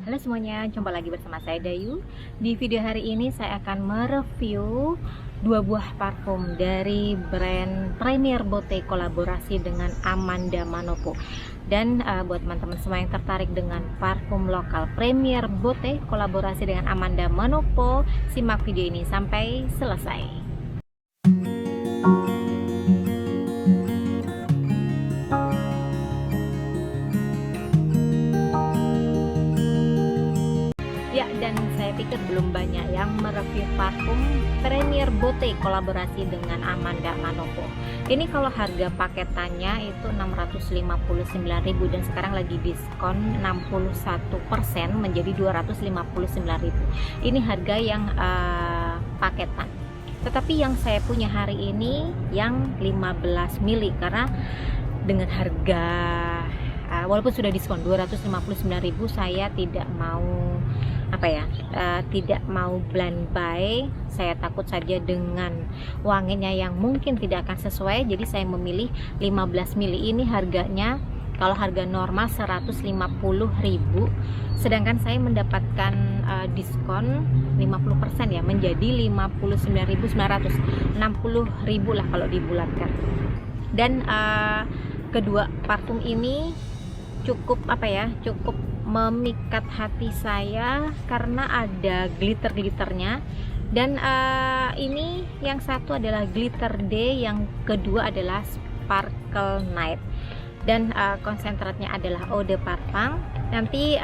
Halo semuanya, jumpa lagi bersama saya Dayu. Di video hari ini saya akan mereview dua buah parfum dari brand Premier Beauté kolaborasi dengan Amanda Manopo. Dan buat teman-teman semua yang tertarik dengan parfum lokal Premier Beauté kolaborasi dengan Amanda Manopo, simak video ini sampai selesai. Ya, dan saya pikir belum banyak yang mereview parfum Premier Beauté kolaborasi dengan Amanda Manopo. Ini kalau harga paketannya itu 659.000 dan sekarang lagi diskon 61% menjadi 259.000. Ini harga yang paketan. Tetapi yang saya punya hari ini yang 15 mili karena dengan harga walaupun sudah diskon 259.000 saya tidak mau tidak mau blind buy. Saya takut saja dengan wanginya yang mungkin tidak akan sesuai, jadi saya memilih 15 mili. Ini harganya kalau harga normal 150.000, sedangkan saya mendapatkan diskon 50% ya, menjadi 59.900, 60.000 lah kalau dibulatkan. Dan kedua parfum ini cukup cukup memikat hati saya karena ada glitter-glitternya. Dan ini yang satu adalah glitter day, yang kedua adalah sparkle night, dan konsentratnya adalah eau de parfum. Nanti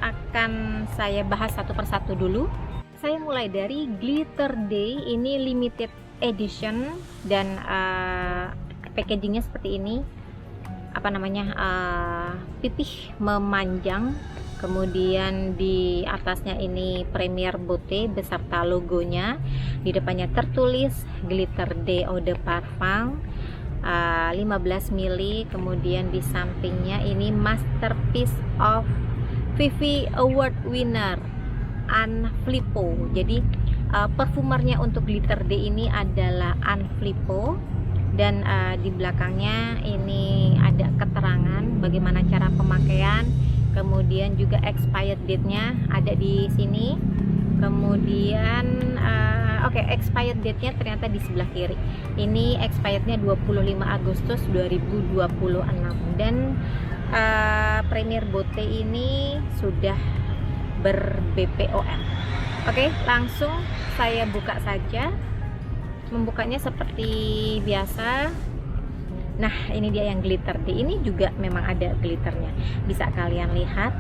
akan saya bahas satu persatu dulu. Saya mulai dari glitter day. Ini limited edition dan packagingnya seperti ini, pipih memanjang, kemudian di atasnya ini Premier Beauté beserta logonya, di depannya tertulis glitter day eau de parfum 15 mili, kemudian di sampingnya ini masterpiece of Vivi Award winner Anne Flippo. Jadi perfumernya untuk glitter day ini adalah Anne Flippo. Dan di belakangnya ini ada keterangan bagaimana cara pemakaian, kemudian juga expired date-nya ada di sini. Kemudian expired date-nya ternyata di sebelah kiri. Ini expired-nya 25 Agustus 2026. Dan Premier Beauté ini sudah ber-BPOM. Oke, langsung saya buka saja. Membukanya seperti biasa. Nah, ini dia yang glitter day. Ini juga memang ada glitternya, bisa kalian lihat.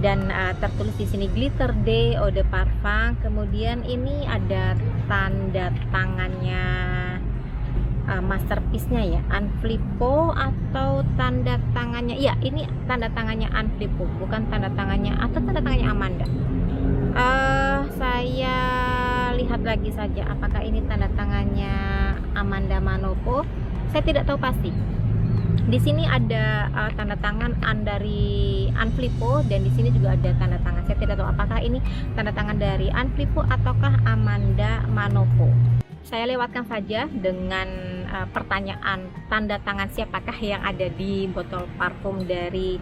Dan tertulis di sini glitter day eau de parfum. Kemudian ini ada tanda tangannya masterpiece-nya ya, Anne Flippo, atau tanda tangannya, ya ini tanda tangannya Anne Flippo, bukan tanda tangannya atau tanda tangannya Amanda. Saya lihat lagi saja apakah ini tanda tangannya Amanda Manopo. Saya tidak tahu pasti. Di sini ada tanda tangan dari Anne Flippo, dan di sini juga ada tanda tangan. Saya tidak tahu apakah ini tanda tangan dari Anne Flippo ataukah Amanda Manopo. Saya lewatkan saja dengan pertanyaan tanda tangan siapakah yang ada di botol parfum dari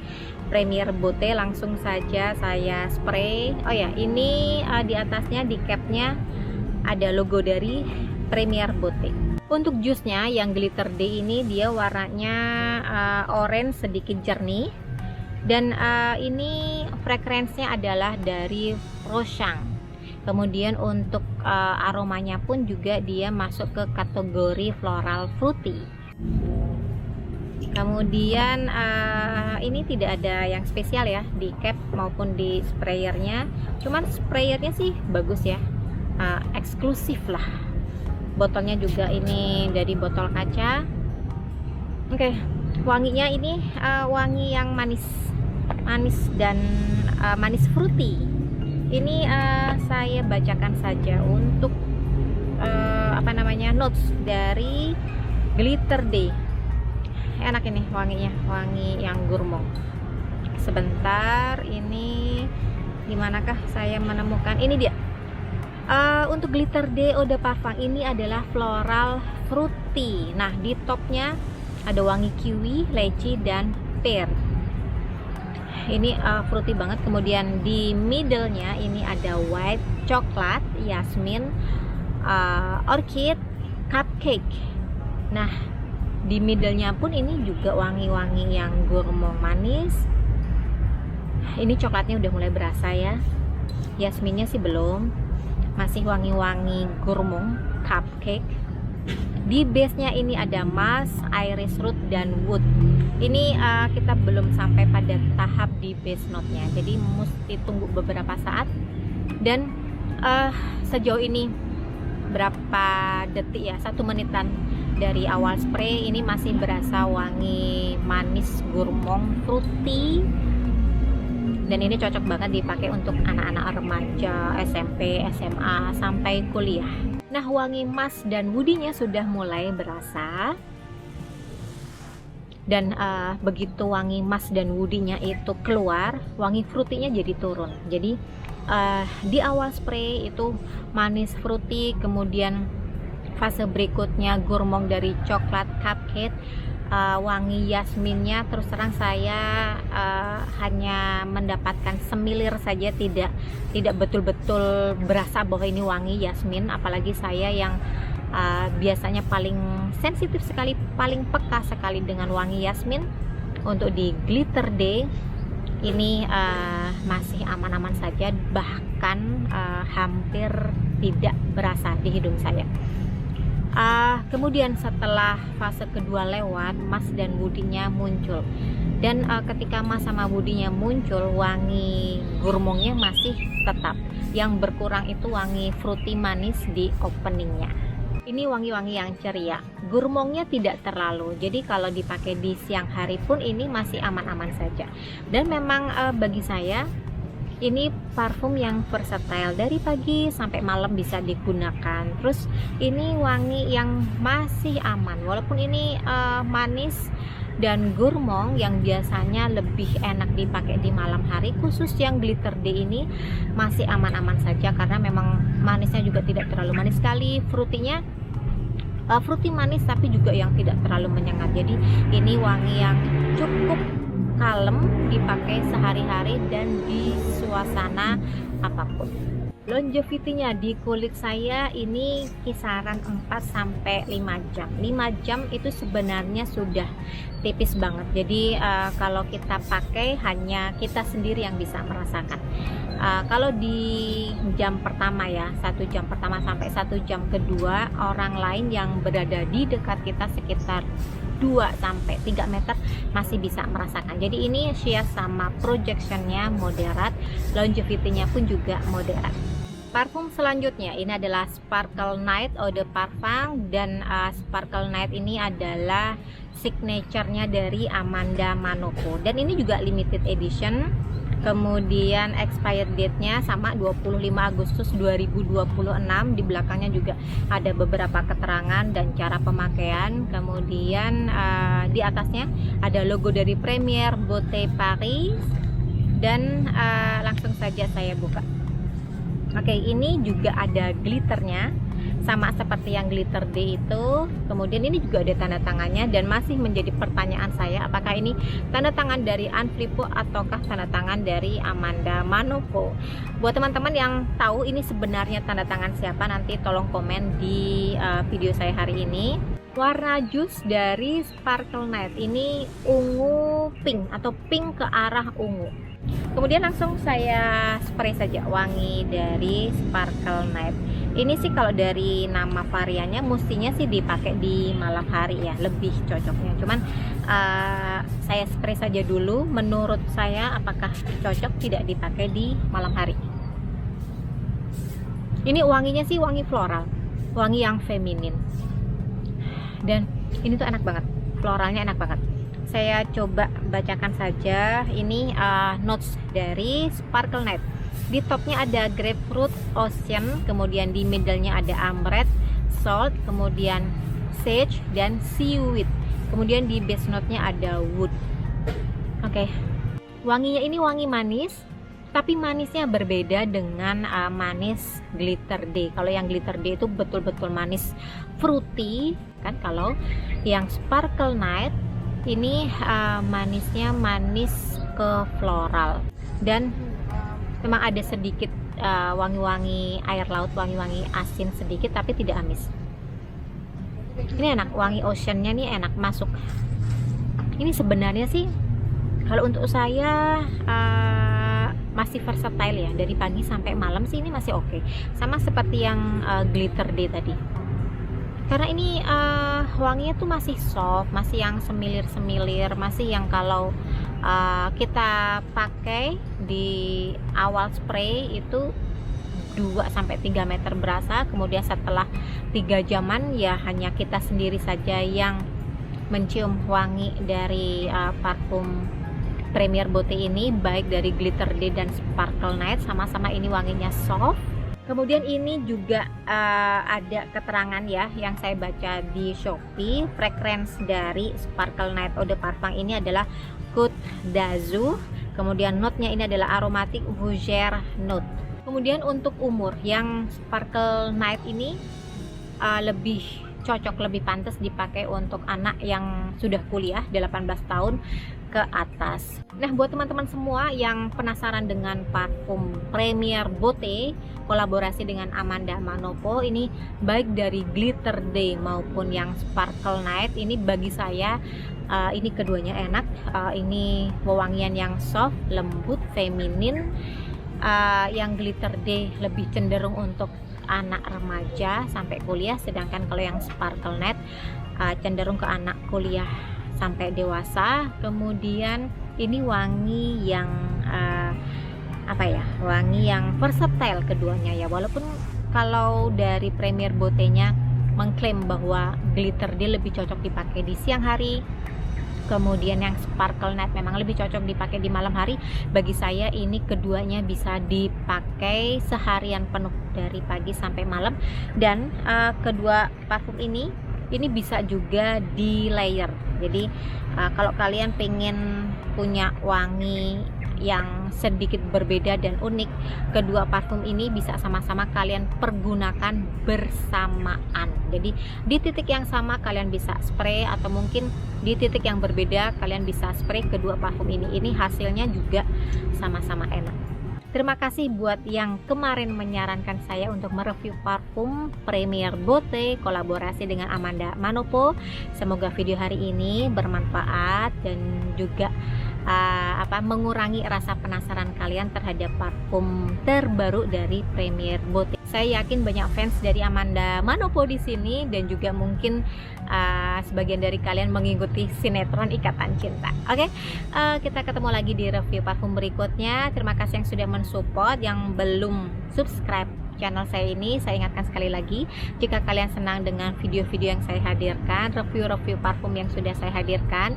Premier Beauté. Langsung saja saya spray. Oh ya, ini di atasnya, di capnya ada logo dari Premier Beauté. Untuk jusnya yang glitter day ini dia warnanya orange sedikit jernih, dan ini fragrance-nya adalah dari Rochang. Kemudian untuk aromanya pun juga dia masuk ke kategori floral fruity. Kemudian ini tidak ada yang spesial ya di cap maupun di sprayernya. Cuman sprayernya sih bagus ya, eksklusif lah. Botolnya juga ini dari botol kaca. Oke, wanginya ini wangi yang manis dan manis fruity. Ini saya bacakan saja untuk notes dari glitter day. Enak ini wanginya, wangi yang gourmand. Sebentar, ini dimanakah saya menemukan? Ini dia. Untuk glitter day eau de parfum ini adalah floral fruity. Nah, di topnya ada wangi kiwi, leci, dan pear. Ini fruity banget. Kemudian di middle-nya ini ada white coklat, yasmin, orchid, cupcake. Nah, di middle-nya pun ini juga wangi-wangi yang gourmand manis. Ini coklatnya udah mulai berasa ya. Yasminnya sih belum. Masih wangi-wangi gourmand cupcake. Di base-nya ini ada musk, iris root, dan wood. Ini kita belum sampai pada tahap di base note-nya, jadi mesti tunggu beberapa saat. Dan sejauh ini berapa detik ya, 1 menitan dari awal spray, ini masih berasa wangi manis gourmand fruity. Dan ini cocok banget dipakai untuk anak-anak remaja, SMP, SMA, sampai kuliah. Nah, wangi musk dan woody-nya sudah mulai berasa. Dan begitu wangi musk dan woody-nya itu keluar, wangi fruity-nya jadi turun. Jadi di awal spray itu manis fruity, kemudian fase berikutnya gourmand dari coklat cupcake, wangi yasminnya terus terang saya hanya mendapatkan semilir saja, tidak betul-betul berasa bahwa ini wangi yasmin. Apalagi saya yang biasanya paling sensitif sekali, paling peka sekali dengan wangi yasmin. Untuk di glitter day ini masih aman-aman saja, bahkan hampir tidak berasa di hidung saya. Kemudian setelah fase kedua lewat, musk dan woody-nya muncul. Dan ketika musk sama woody-nya muncul, wangi gourmand-nya masih tetap. Yang berkurang itu wangi fruity manis di openingnya. Ini wangi-wangi yang ceria. Gourmand-nya tidak terlalu. Jadi kalau dipakai di siang hari pun ini masih aman-aman saja. Dan memang bagi saya ini parfum yang versatile, dari pagi sampai malam bisa digunakan. Terus ini wangi yang masih aman, walaupun ini manis dan gourmand yang biasanya lebih enak dipakai di malam hari. Khusus yang glitter day ini masih aman-aman saja, karena memang manisnya juga tidak terlalu manis sekali. Fruity-nya fruity manis tapi juga yang tidak terlalu menyengat. Jadi ini wangi yang cukup kalem dipakai sehari-hari dan di suasana apapun. Longevity-nya di kulit saya ini kisaran 4-5 jam. 5 jam itu sebenarnya sudah tipis banget. Jadi kalau kita pakai hanya kita sendiri yang bisa merasakan. Kalau di jam pertama ya, 1 jam pertama sampai 1 jam kedua, orang lain yang berada di dekat kita sekitar 2-3 meter masih bisa merasakan. Jadi ini sheer sama projectionnya moderat, longevity-nya pun juga moderat. Parfum selanjutnya ini adalah Sparkle Night Eau de Parfum, dan Sparkle Night ini adalah signature-nya dari Amanda Manopo, dan ini juga limited edition. Kemudian expired date-nya sama 25 Agustus 2026. Di belakangnya juga ada beberapa keterangan dan cara pemakaian. Kemudian di atasnya ada logo dari Premier Beauté Paris. Dan langsung saja saya buka. Oke, ini juga ada glitternya, sama seperti yang glitter day itu. Kemudian ini juga ada tanda tangannya, dan masih menjadi pertanyaan saya, apakah ini tanda tangan dari Anne Flippo ataukah tanda tangan dari Amanda Manopo. Buat teman-teman yang tahu ini sebenarnya tanda tangan siapa, nanti tolong komen di video saya hari ini. Warna jus dari Sparkle Night ini ungu pink atau pink ke arah ungu. Kemudian langsung saya spray saja wangi dari Sparkle Night. Ini sih kalau dari nama variannya mestinya sih dipakai di malam hari ya, lebih cocoknya. Cuman saya spray saja dulu, menurut saya apakah cocok tidak dipakai di malam hari. Ini wanginya sih wangi floral, wangi yang feminin. Dan ini tuh enak banget, floralnya enak banget. Saya coba bacakan saja. Ini notes dari Sparkle Night. Di topnya ada grapefruit, ocean, kemudian di middle-nya ada amber, salt, kemudian sage dan seaweed. Kemudian di base note-nya ada wood. Oke. Wanginya ini wangi manis, tapi manisnya berbeda dengan manis glitter day. Kalau yang glitter day itu betul-betul manis fruity kan. Kalau yang Sparkle Night ini manisnya manis ke floral, dan memang ada sedikit wangi-wangi air laut, wangi-wangi asin sedikit, tapi tidak amis. Ini enak, wangi oceannya nih enak masuk. Ini sebenarnya sih kalau untuk saya masih versatile ya, dari pagi sampai malam sih ini masih oke. Sama seperti yang glitter day tadi, karena ini wanginya tuh masih soft, masih yang semilir-semilir, masih yang kalau kita pakai di awal spray itu 2-3 meter berasa, kemudian setelah 3 jaman ya hanya kita sendiri saja yang mencium wangi dari parfum Premier Beauty ini, baik dari Glitter Day dan Sparkle Night. Sama-sama ini wanginya soft. Kemudian ini juga ada keterangan ya yang saya baca di Shopee, fragrance dari Sparkle Night Eau de Parfum ini adalah Côte d'Azur. Kemudian note-nya ini adalah aromatic fougère note. Kemudian untuk umur, yang Sparkle Night ini lebih cocok, lebih pantas dipakai untuk anak yang sudah kuliah 18 tahun ke atas. Nah, buat teman-teman semua yang penasaran dengan parfum Premier Beauty kolaborasi dengan Amanda Manopo, ini baik dari Glitter Day maupun yang Sparkle Night, ini bagi saya ini keduanya enak. Ini wewangian yang soft, lembut, feminin. Yang Glitter Day lebih cenderung untuk anak remaja sampai kuliah, sedangkan kalau yang Sparkle Night cenderung ke anak kuliah sampai dewasa. Kemudian ini wangi yang wangi yang versatile keduanya ya, walaupun kalau dari Premier Beauty-nya mengklaim bahwa Glitter Day lebih cocok dipakai di siang hari, kemudian yang Sparkle Night memang lebih cocok dipakai di malam hari. Bagi saya ini keduanya bisa dipakai seharian penuh dari pagi sampai malam, dan kedua parfum ini bisa juga di layer. Jadi kalau kalian pengen punya wangi yang sedikit berbeda dan unik, kedua parfum ini bisa sama-sama kalian pergunakan bersamaan. Jadi di titik yang sama kalian bisa spray, atau mungkin di titik yang berbeda kalian bisa spray kedua parfum ini. Ini hasilnya juga sama-sama enak. Terima kasih buat yang kemarin menyarankan saya untuk mereview parfum Premier Beauty kolaborasi dengan Amanda Manopo. Semoga video hari ini bermanfaat dan juga mengurangi rasa penasaran kalian terhadap parfum terbaru dari Premier Beauty. Saya yakin banyak fans dari Amanda Manopo di sini, dan juga mungkin sebagian dari kalian mengikuti sinetron Ikatan Cinta. Oke, kita ketemu lagi di review parfum berikutnya. Terima kasih yang sudah mensupport. Yang belum subscribe channel saya ini, saya ingatkan sekali lagi, jika kalian senang dengan video-video yang saya hadirkan, review-review parfum yang sudah saya hadirkan,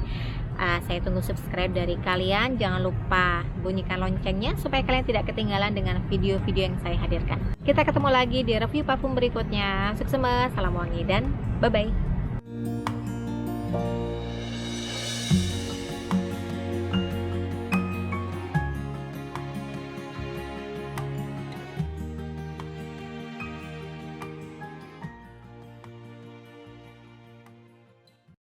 saya tunggu subscribe dari kalian. Jangan lupa bunyikan loncengnya supaya kalian tidak ketinggalan dengan video-video yang saya hadirkan. Kita ketemu lagi di review parfum berikutnya. Sukses, salam wangi, dan bye-bye.